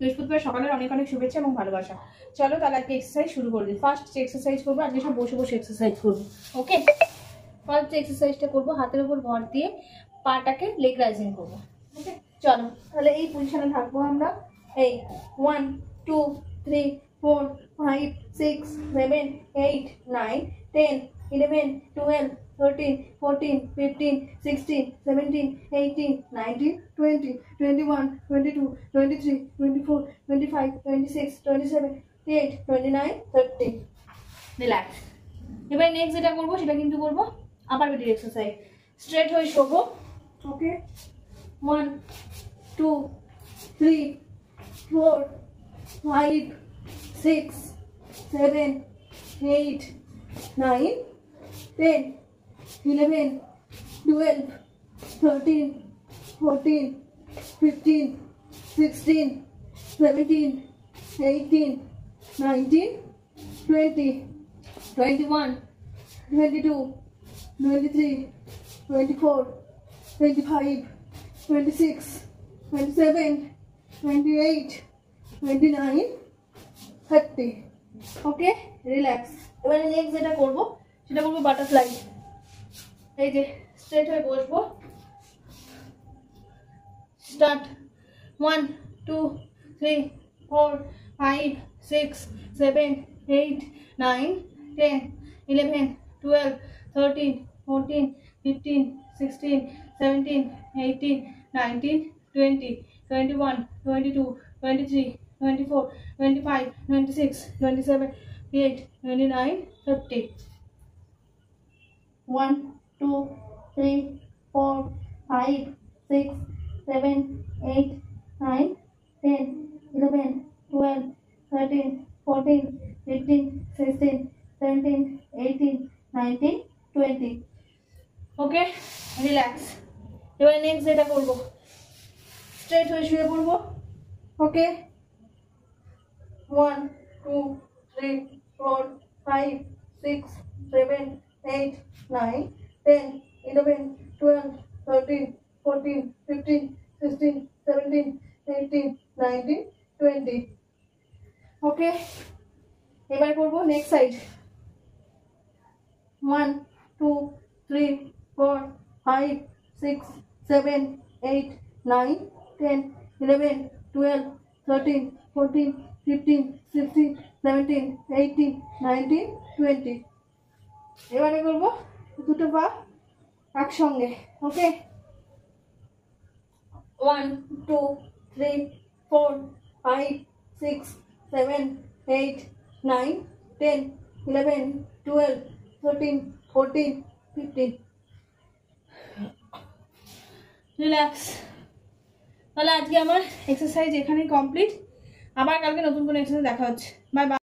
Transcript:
বৃহস্পতিবার সকালের অনেক অনেক শুভেচ্ছা এবং ভালোবাসা। চলো তাহলে আজকে এক্সারসাইজ শুরু করে দিই। ফার্স্ট যে এক্সারসাইজ করবো, আজকে সব বসে বসে এক্সারসাইজ করবো। ওকে, ফার্স্ট যে এক্সারসাইজটা করবো, হাতের উপর ভর দিয়ে পাটাকে লেগ রাইজিং করবো। ওকে, চলো তাহলে এই পজিশনে থাকবো আমরা। এই 1 2 3 4 5 6 7 8 9 10 11 12 13 14 15 16 17 18 19 20 21 22 23 24 25 26 27 28 29 30। রিল্যাক্স। এবার নেক্সট যেটা করবো সেটা কিন্তু করবো আপার বডির এক্সারসাইজ। স্ট্রেট হয়ে শোবো। ওকে, 1 2 3 4 5 6 7 8 9 10 11 12 13 14 15 16 17 18 19 20 21 22 23 24 25 26 27 28 29 30। ওকে, রিল্যাক্স। এবারে নেক্সট যেটা করবো সেটা করবো বাটারফ্লাই। এই যে স্ট্রেট হয়ে বসবো। স্টার্ট। 1 2 3 4 5 6 7 8 9 10 11 12 13 14 15 16 17 18 19 20 21 22 23 24 25 26 27 28 29 30। 1 2 3 4 5 6 7 8 9 10 11 12 13 14 15 16 17 18 19 20। ওকে, রিল্যাক্স। এবার নেক্সট যেটা করবো, স্ট্রেট হয়ে শুয়ে পড়বো। ওকে, 1 2 3 4 5 6 7 8 9 10 11 12 13 14 15 16 17 18 19 20। ওকে, এবার করবো নেক্সট সাইড। 1 2 3 4 5 6 7 8 9 10 11 12 13 14 15 16 17 18 19 20। এবারে করবো দুটো পা একসঙ্গে। ওকে, 1 2 3 4 5 6 7 8 9 10 11 12 13 14 15। রিল্যাক্স। তাহলে আজকে আমার এক্সারসাইজ এখানেই কমপ্লিট। আবার কালকে নতুন কোনো এক্সারসাইজ দেখা হচ্ছে। Bye bye.